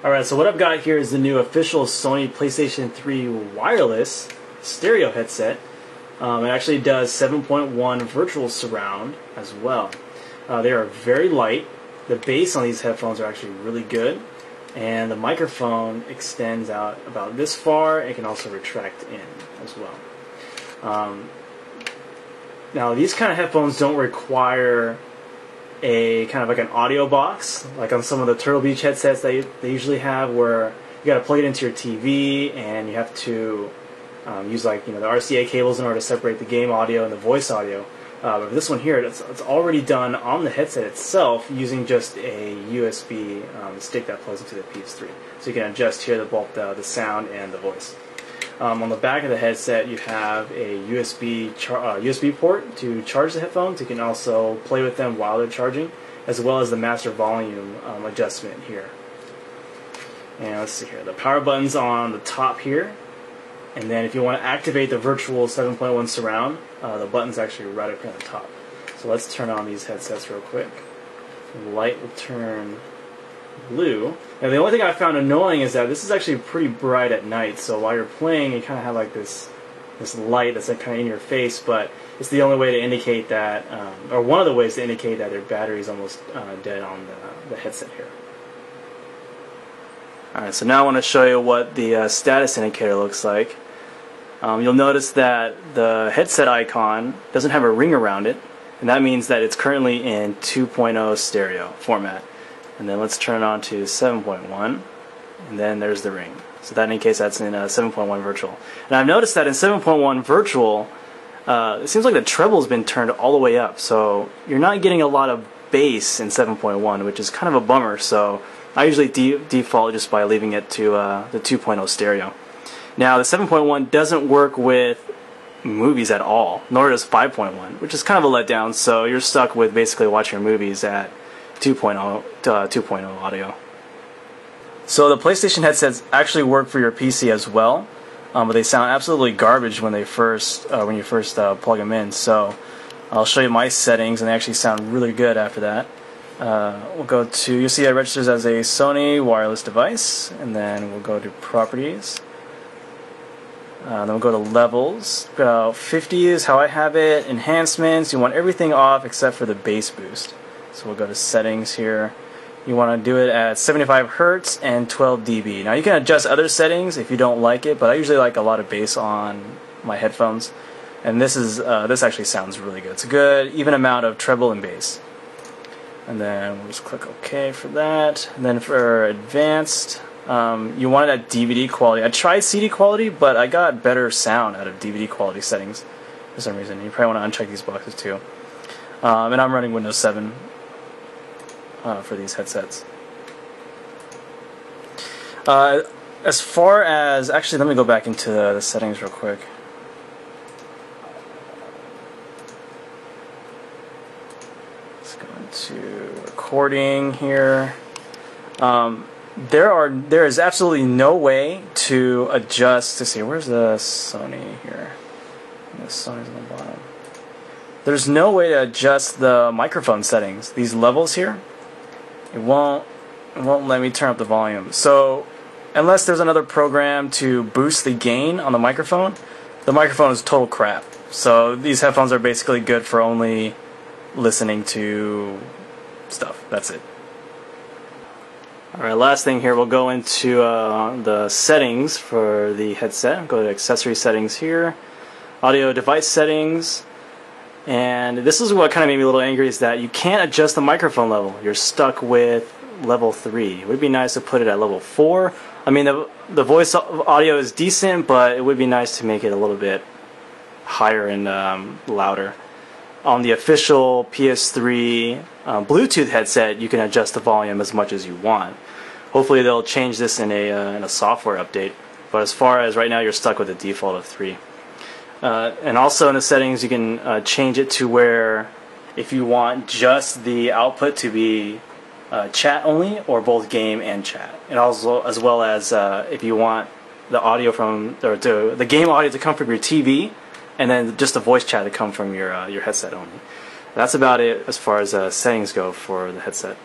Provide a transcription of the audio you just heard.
Alright, so what I've got here is the new official Sony PlayStation 3 wireless stereo headset. It actually does 7.1 virtual surround as well. They are very light. The bass on these headphones are actually really good. And the microphone extends out about this far. It can also retract in as well. Now these kind of headphones don't require a kind of like an audio box, like on some of the Turtle Beach headsets they usually have, where you got to plug it into your TV and you have to use the RCA cables in order to separate the game audio and the voice audio. But this one here, it's already done on the headset itself using just a USB stick that plugs into the PS3. So you can adjust here both the sound and the voice. On the back of the headset, you have a USB port to charge the headphones. You can also play with them while they're charging, as well as the master volume adjustment here. And let's see here, the power button's on the top here. And then if you want to activate the virtual 7.1 surround, the button's actually right up here on the top. So let's turn on these headsets real quick. The light will turn blue. Now the only thing I found annoying is that this is actually pretty bright at night, so while you're playing you kind of have like this light that's like kind of in your face, but it's the only way to indicate that, or one of the ways to indicate that your battery is almost dead on the headset here. Alright, so now I want to show you what the status indicator looks like. You'll notice that the headset icon doesn't have a ring around it, and that means that it's currently in 2.0 stereo format. And then let's turn it on to 7.1, and then there's the ring. So that indicates that's in 7.1 virtual. And I've noticed that in 7.1 virtual, it seems like the treble's been turned all the way up, so you're not getting a lot of bass in 7.1, which is kind of a bummer. So I usually default just by leaving it to the 2.0 stereo. Now the 7.1 doesn't work with movies at all, nor does 5.1, which is kind of a letdown. So you're stuck with basically watching your movies at 2.0 audio. So the PlayStation headsets actually work for your PC as well, but they sound absolutely garbage when you first plug them in. So I'll show you my settings, and they actually sound really good after that. We'll go to, you'll see it registers as a Sony wireless device, and then we'll go to properties. Then we'll go to levels. 50 is how I have it. Enhancements, you want everything off except for the bass boost. So we'll go to settings here. You want to do it at 75 Hertz and 12 dB. Now you can adjust other settings if you don't like it, but I usually like a lot of bass on my headphones. And this actually sounds really good. It's a good even amount of treble and bass. And then we'll just click OK for that. And then for advanced, you want it at DVD quality. I tried CD quality, but I got better sound out of DVD quality settings for some reason. You probably want to uncheck these boxes too. And I'm running Windows 7 for these headsets. As far as, actually, let me go back into the settings real quick. Let's go into recording here. There is absolutely no way to adjust. To see, where's the Sony here? The Sony's on the bottom. There's no way to adjust the microphone settings. These levels here, it won't let me turn up the volume. So unless there's another program to boost the gain on the microphone is total crap. So these headphones are basically good for only listening to stuff. That's it. Alright, last thing here, we'll go into the settings for the headset. Go to accessory settings here, audio device settings. And this is what kind of made me a little angry, is that you can't adjust the microphone level. You're stuck with level 3. It would be nice to put it at level 4. I mean, the voice audio is decent, but it would be nice to make it a little bit higher and louder. On the official PS3 Bluetooth headset, you can adjust the volume as much as you want. Hopefully they'll change this in a software update. But as far as right now, you're stuck with a default of 3. And also in the settings, you can change it to where if you want just the output to be chat only, or both game and chat, and also as well as if you want the audio from the game audio to come from your TV, and then just the voice chat to come from your headset only. That's about it as far as settings go for the headset.